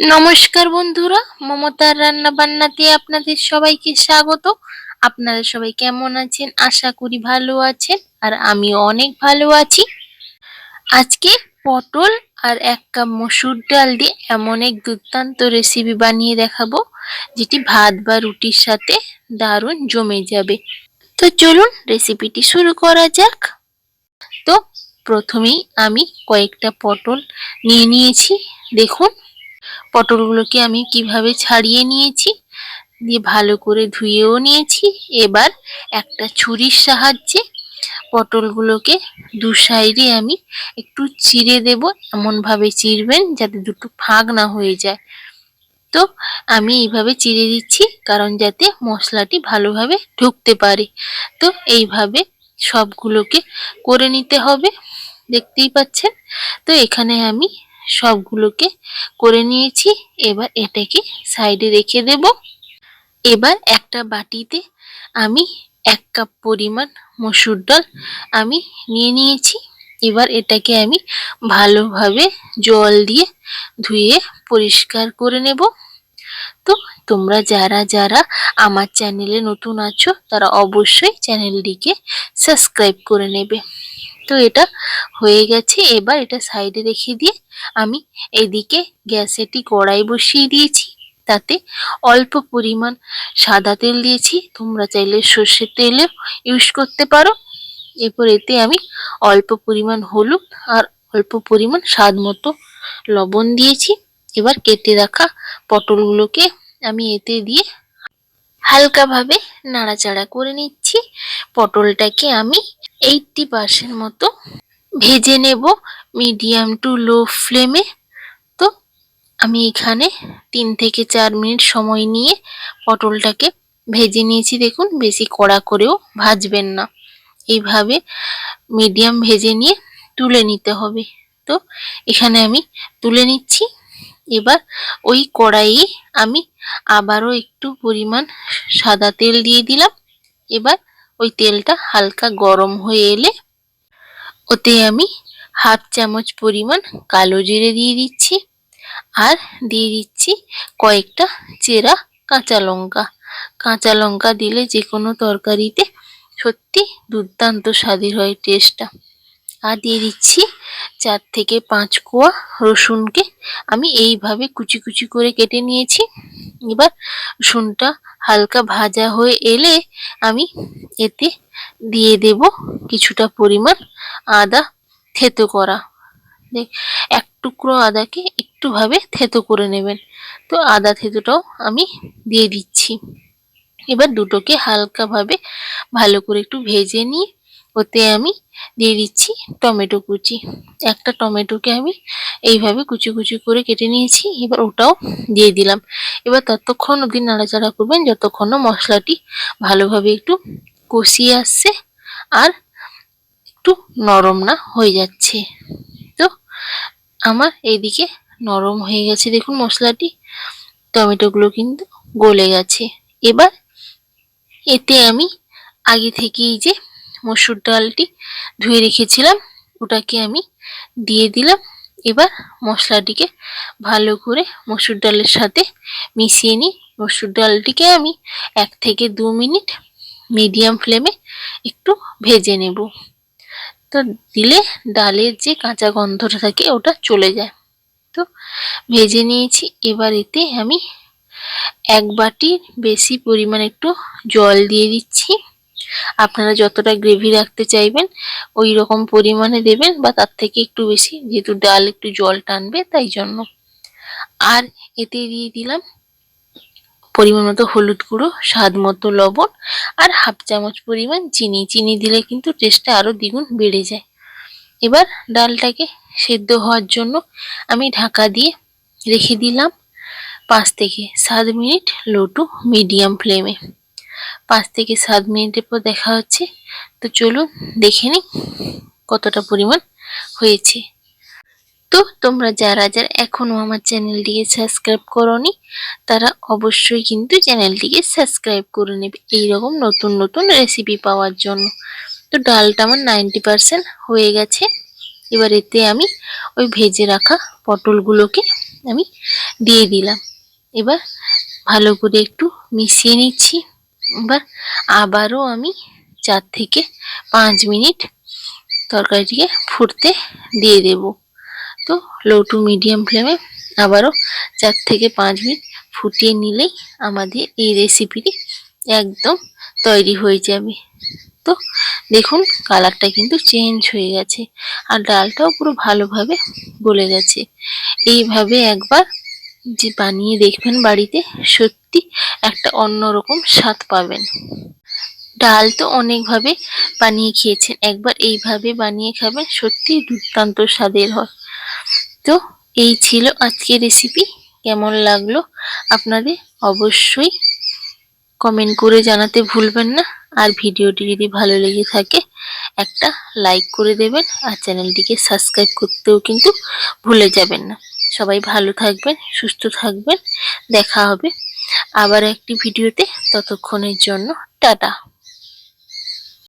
নমস্কার বন্ধুরা, মমতার রান্না বান্নাতে আপনাদের সবাইকে স্বাগত। আপনারা সবাই কেমন আছেন? আশা করি ভালো আছেন, আর আমিও অনেক ভালো আছি। আজকে পটল আর 1 কাপ মসুর ডাল দিয়ে এমন এক দুর্দান্ত রেসিপি বানিয়ে দেখাবো, যেটি ভাত বা রুটির সাথে দারুণ জমে যাবে। তো চলুন রেসিপিটি শুরু করা যাক। তো প্রথমেই আমি কয়েকটা পটল নিয়ে নিয়েছি। দেখুন পটলগুলোকে আমি কিভাবে ছাড়িয়ে নিয়েছি, দিয়ে ভালো করে ধুয়েও নিয়েছি। এবার একটা ছুরির সাহায্যে পটলগুলোকে দু সাইডে আমি একটু চিড়ে দেব। এমনভাবে চিরবেন যাতে দুটো ফাঁক না হয়ে যায়। তো আমি এইভাবে চিড়ে দিচ্ছি, কারণ যাতে মশলাটি ভালোভাবে ঢুকতে পারে। তো এইভাবে সবগুলোকে করে নিতে হবে, দেখতেই পাচ্ছেন। তো এখানে আমি সবগুলোকে করে নিয়েছি। এবার এটাকে সাইডে রেখে দেব। এবার একটা বাটিতে আমি 1 কাপ পরিমাণ মসুর ডাল আমি নিয়ে নিয়েছি। এবার এটাকে আমি ভালোভাবে জল দিয়ে ধুয়ে পরিষ্কার করে নেব। তো তোমরা যারা যারা আমার চ্যানেলে নতুন আছো, তারা অবশ্যই চ্যানেলটিকে সাবস্ক্রাইব করে নেবে। তো এটা হয়ে গেছে। এবার এটা সাইডে রেখে দিয়ে আমি এদিকে গ্যাসে একটি কড়াই বসিয়ে দিয়েছি। তাতে অল্প পরিমাণ সাদা তেল দিয়েছি, তোমরা চাইলে সর্ষের তেলও ইউজ করতে পারো। এরপর এতে আমি অল্প পরিমাণ হলুদ আর অল্প পরিমাণ স্বাদ মতো লবণ দিয়েছি। এবার কেটে রাখা পটলগুলোকে আমি এতে দিয়ে হালকাভাবে নাড়াচাড়া করে নিচ্ছি। পটলটাকে আমি 80% মতো ভেজে নেব মিডিয়াম টু লো ফ্লেমে। তো আমি এখানে 3 থেকে 4 মিনিট সময় নিয়ে পটলটাকে ভেজে নিয়েছি। দেখুন বেশি কড়া করেও ভাজবেন না, এইভাবে মিডিয়াম ভেজে নিয়ে তুলে নিতে হবে। তো এখানে আমি তুলে নিচ্ছি। এবার ওই কড়াইয়ে আমি আবারও একটু পরিমাণ সাদা তেল দিয়ে দিলাম। এবার ওই তেলটা হালকা গরম হয়ে এলে ওতে আমি হাফ চামচ পরিমাণ কালো জিরে দিয়ে দিচ্ছি, আর দিয়ে দিচ্ছি কয়েকটা চেরা কাঁচা লঙ্কা। কাঁচা লঙ্কা দিলে যে কোনো তরকারিতে সত্যি দুর্দান্ত স্বাদের হয় টেস্টটা। আর দিয়ে দিচ্ছি 4 থেকে 5 কোয়া রসুনকে আমি এইভাবে কুচি কুচি করে কেটে নিয়েছি। এবার রসুনটা হালকা ভাজা হয়ে এলে আমি এতে দিয়ে দেব কিছুটা পরিমাণ আদা থেতো করা। 1 টুকরো আদাকে একটুভাবে থেতো করে নেবেন। তো আদা থেতোটাও আমি দিয়ে দিচ্ছি। এবার দুটোকে হালকাভাবে ভালো করে একটু ভেজে নিয়ে ওতে আমি দিয়ে দিচ্ছি টমেটো কুচি। একটা টমেটোকে আমি এইভাবে কুচি কুচি করে কেটে নিয়েছি। এবার ওটাও দিয়ে দিলাম। এবার ততক্ষণ অবধি নাড়াচাড়া করবেন যতক্ষণ না মশলাটি ভালোভাবে একটু কষিয়ে আসছে আর একটু নরম না হয়ে যাচ্ছে। তো আমার এইদিকে নরম হয়ে গেছে, দেখুন মশলাটি, টমেটোগুলো কিন্তু গলে গেছে। এবার এতে আমি আগে থেকেই যে মসুর ডালটি ধুয়ে রেখেছিলাম ওটাকে আমি দিয়ে দিলাম। এবার মশলাটিকে ভালো করে মসুর ডালের সাথে মিশিয়ে নিই। মসুর ডালটিকে আমি 1 থেকে 2 মিনিট মিডিয়াম ফ্লেমে একটু ভেজে নেব। তো দিলে ডালের যে কাঁচা গন্ধটা থাকে ওটা চলে যায়। তো ভেজে নিয়েছি। এবার এতে আমি 1 বাটির বেশি পরিমাণ একটু জল দিয়ে দিচ্ছি। আপনারা যতটা গ্রেভি রাখতে চাইবেন ওই রকম পরিমাণে দেবেন, বা তার থেকে একটু বেশি, যেহেতু ডাল একটু জল টানবে তাই জন্য। আর এতে দিয়ে দিলাম পরিমাণ মতো হলুদ গুঁড়ো, স্বাদ মতো লবণ, আর হাফ চামচ পরিমাণ চিনি। চিনি দিলে কিন্তু টেস্টটা আরও দ্বিগুণ বেড়ে যায়। এবার ডালটাকে সেদ্ধ হওয়ার জন্য আমি ঢাকা দিয়ে রেখে দিলাম 5 থেকে 7 মিনিট লো টু মিডিয়াম ফ্লেমে। 5 থেকে 7 মিনিটের পর দেখা হচ্ছে। তো চলুন দেখে নিই কতটা পরিমাণ হয়েছে। তো তোমরা যারা যারা এখনো আমার চ্যানেলটিকে সাবস্ক্রাইব করোনি, তারা অবশ্যই কিন্তু চ্যানেলটিকে সাবস্ক্রাইব করে নেবে এইরকম নতুন নতুন রেসিপি পাওয়ার জন্য। তো ডালটা আমার 90% হয়ে গেছে। এবার এতে আমি ওই ভেজে রাখা পটলগুলোকে আমি দিয়ে দিলাম। এবার ভালো করে একটু মিশিয়ে নিচ্ছি। এবার আবারও আমি 4 থেকে 5 মিনিট তরকারিটিকে ফুটতে দিয়ে দেব। তো লো টু মিডিয়াম ফ্লেমে আবারও 4 থেকে 5 মিনিট ফুটিয়ে নিলেই আমাদের এই রেসিপিটি একদম তৈরি হয়ে যাবে। তো দেখুন কালারটা কিন্তু চেঞ্জ হয়ে গেছে আর ডালটাও পুরো ভালোভাবে গলে গেছে। এইভাবে একবার যে বানিয়ে দেখবেন বাড়িতে, সত্যি একটা অন্যরকম স্বাদ পাবেন। ডাল তো অনেকভাবে বানিয়ে খেয়েছেন, একবার এইভাবে বানিয়ে খাবেন, সত্যি দুর্দান্ত স্বাদের হয়। তো এই ছিল আজকের রেসিপি। কেমন লাগলো আপনাদের অবশ্যই কমেন্ট করে জানাতে ভুলবেন না। আর ভিডিওটি যদি ভালো লেগে থাকে একটা লাইক করে দেবেন আর চ্যানেলটিকে সাবস্ক্রাইব করতেও কিন্তু ভুলে যাবেন না। সবাই ভালো থাকবেন, সুস্থ থাকবেন। দেখা হবে আবার একটি ভিডিওতে, ততক্ষণের জন্য টাটা।